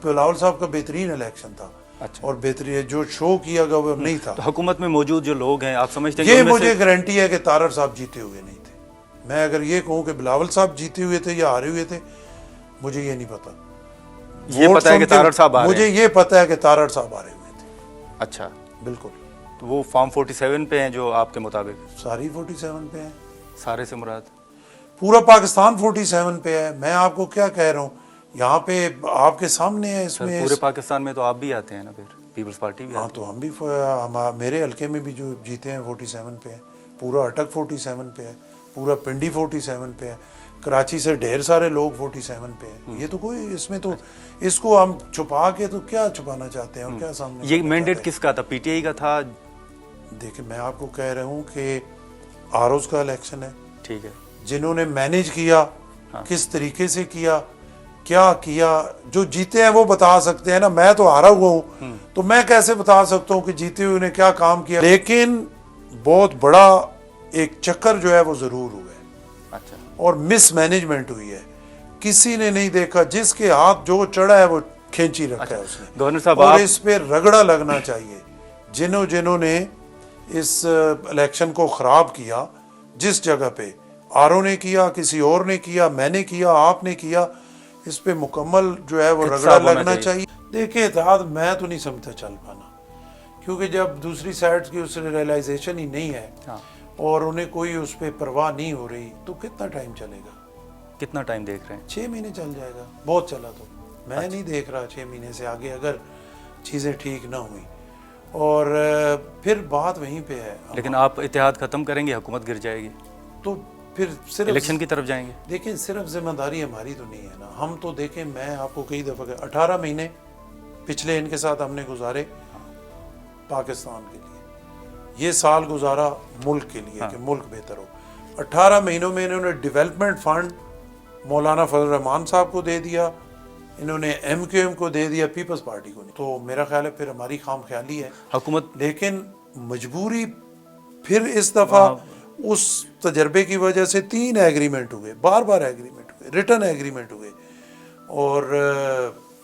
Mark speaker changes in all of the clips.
Speaker 1: بلاول صاحب کا بہترین الیکشن تھا.
Speaker 2: اچھا.
Speaker 1: اور بہترین جو شو کیا گیا وہ نہیں تھا.
Speaker 2: تو حکومت میں موجود جو لوگ ہیں آپ سمجھتے ہیں
Speaker 1: یہ مجھے گارنٹی ہے کہ تارڑ صاحب جیتے ہوئے نہیں تھے. میں اگر یہ کہوں کہ بلاول صاحب جیتے ہوئے تھے یا ہارے ہوئے تھے, مجھے یہ نہیں پتا.
Speaker 2: یہ پتا ہے کہ تارڑ صاحب آ رہے ہیں.
Speaker 1: مجھے یہ پتا ہے کہ تارڑ صاحب ہارے ہوئے تھے.
Speaker 2: اچھا
Speaker 1: بالکل.
Speaker 2: تو وہ فارم 47 پہ ہیں جو آپ کے مطابق
Speaker 1: ساری 47 پہ ہیں.
Speaker 2: سارے سے مراد
Speaker 1: پورا پاکستان 47 پہ ہے. میں آپ کو کیا کہہ رہا ہوں, یہاں پہ آپ کے سامنے ہے. اس میں
Speaker 2: پورے پاکستان میں تو آپ بھی آتے ہیں نا, پھر پیپلز پارٹی بھی
Speaker 1: ہاں تو ہم بھی میرے حلقے میں بھی جو جیتے ہیں 47 پہ ہے. پورا اٹک 47 پہ ہے. پورا پنڈی 47 پہ ہے. کراچی سے ڈھیر سارے لوگ 47 پہ ہیں. یہ تو کوئی اس میں تو اس کو ہم چھپا کے تو کیا چھپانا چاہتے ہیں اور کیا سامنے.
Speaker 2: یہ مینڈیٹ کس کا تھا؟ پی ٹی آئی کا تھا.
Speaker 1: دیکھیں میں آپ کو کہہ رہا ہوں کہ آروز کا الیکشن ہے.
Speaker 2: ٹھیک ہے.
Speaker 1: جنہوں نے مینیج کیا, کس طریقے سے کیا, کیا کیا, جو جیتے ہیں وہ بتا سکتے ہیں نا. میں تو ہارا ہوا ہوں تو میں کیسے بتا سکتا ہوں کہ جیتے ہوئے نے کیا کام کیا. لیکن بہت بڑا ایک چکر جو ہے وہ ضرور ہوا ہے.
Speaker 2: اچھا.
Speaker 1: اور مس مینجمنٹ ہوئی ہے. کسی نے نہیں دیکھا, جس کے ہاتھ جو چڑھا ہے وہ کھینچی رکھا ہے اس نے.
Speaker 2: گورنر صاحب
Speaker 1: اور اس پہ رگڑا لگنا چاہیے. جنہوں نے اس الیکشن کو خراب کیا, جس جگہ پہ آرو نے کیا, کسی اور نے کیا, میں نے کیا, آپ نے کیا, اس پہ مکمل جو ہے وہ رگڑا لگنا چاہیے. دیکھیں اتحاد میں تو نہیں سمجھتا چل پانا, کیونکہ جب دوسری سائڈ کی اس ریئلائزیشن ہی نہیں ہے اور انہیں کوئی اس پہ پرواہ نہیں ہو رہی, تو کتنا ٹائم چلے گا؟
Speaker 2: کتنا ٹائم دیکھ رہے ہیں؟
Speaker 1: 6 مہینے چل جائے گا. بہت چلا تو میں نہیں دیکھ رہا 6 مہینے سے آگے اگر چیزیں ٹھیک نہ ہوئی. اور پھر بات وہیں پہ ہے.
Speaker 2: لیکن آپ اتحاد ختم کریں گے, حکومت گر جائے گی
Speaker 1: تو پھر صرف
Speaker 2: الیکشن کی طرف جائیں گے.
Speaker 1: دیکھیں صرف ذمہ داری ہماری تو نہیں ہے نا. ہم تو دیکھیں, میں آپ کو کئی دفعہ 18 مہینے پچھلے ان کے ساتھ ہم نے گزارے پاکستان کے لیے. یہ سال گزارا ملک کے لیے کہ ملک بہتر ہو. 18 مہینوں میں انہوں نے ڈیولپمنٹ فنڈ مولانا فضل الرحمان صاحب کو دے دیا, انہوں نے MQM کو دے دیا, پیپلز پارٹی کو نہیں. تو میرا خیال ہے پھر ہماری خام خیالی ہے
Speaker 2: حکومت.
Speaker 1: لیکن مجبوری پھر اس دفعہ اس تجربے کی وجہ سے 3 ایگریمنٹ ہوئے, بار ایگریمنٹ ہوئے, ریٹن ایگریمنٹ ہوئے. اور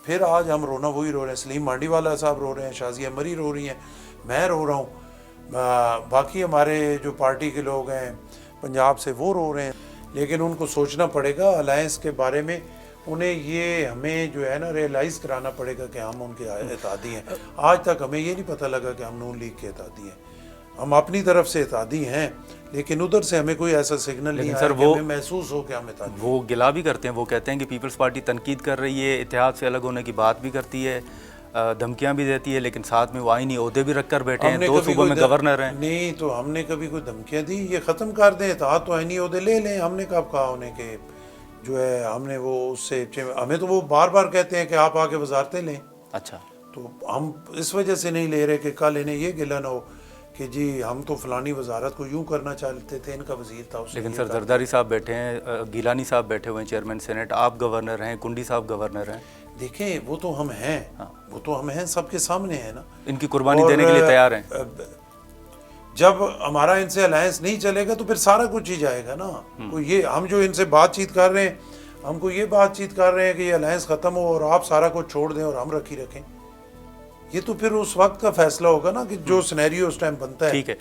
Speaker 1: پھر آج ہم رونا وہی رو رہے ہیں. سلیم مانڈی والا صاحب رو رہے ہیں, شازیہ مری رو رہی ہیں, میں رو رہا ہوں, باقی ہمارے جو پارٹی کے لوگ ہیں پنجاب سے وہ رو رہے ہیں. لیکن ان کو سوچنا پڑے گا الائنس کے بارے میں. انہیں یہ ہمیں جو ہے نا ریئلائز کرانا پڑے گا کہ ہم ان کے اتحادی ہیں. آج تک ہمیں یہ نہیں پتہ لگا کہ ہم نون لیگ کے اتحادی ہیں. ہم اپنی طرف سے اتحادی ہیں, لیکن ادھر سے ہمیں کوئی ایسا سگنل نہیں آیا کہ ہمیں محسوس ہو کہ ہم اتحادی ہیں.
Speaker 2: وہ گلا بھی کرتے ہیں, وہ کہتے ہیں کہ پیپلز پارٹی تنقید کر رہی ہے, اتحاد سے الگ ہونے کی بات بھی کرتی ہے, دھمکیاں بھی دیتی ہے, لیکن ساتھ میں وہ آئینی عہدے بھی رکھ کر بیٹھے ہیں, 2 صوبوں میں گورنر ہیں. نہیں
Speaker 1: تو ہم نے کبھی کوئی دھمکیاں دی؟ یہ ختم کر دیں اتحاد تو آئینی عہدے لے لیں. ہم نے کب کہا انہیں کہ جو ہے ہم نے وہ اس سے, ہمیں تو وہ بار کہتے ہیں کہ آپ آ کے وزارتیں لیں.
Speaker 2: اچھا.
Speaker 1: تو ہم اس وجہ سے نہیں لے رہے کہ کل انہیں یہ گلہ نہ ہو کہ جی ہم تو فلانی وزارت کو یوں کرنا چاہتے تھے, ان کا وزیر تھا.
Speaker 2: لیکن سر زرداری صاحب بیٹھے ہیں, گیلانی صاحب بیٹھے ہوئے ہیں چیئرمین سینٹ, آپ گورنر ہیں, کنڈی صاحب گورنر ہیں.
Speaker 1: دیکھیں وہ تو ہم ہیں, وہ تو ہم ہیں, سب کے سامنے ہیں نا.
Speaker 2: ان کی قربانی دینے کے لیے تیار ہیں.
Speaker 1: جب ہمارا ان سے الائنس نہیں چلے گا تو پھر سارا کچھ ہی جائے گا نا. یہ ہم جو ان سے بات چیت کر رہے ہیں, ہم کو یہ بات چیت کر رہے ہیں کہ یہ الائنس ختم ہو اور آپ سارا کچھ چھوڑ دیں اور ہم رکھیں. یہ تو پھر اس وقت کا فیصلہ ہوگا نا کہ جو سینیریو اس ٹائم بنتا ہے.
Speaker 2: ٹھیک ہے.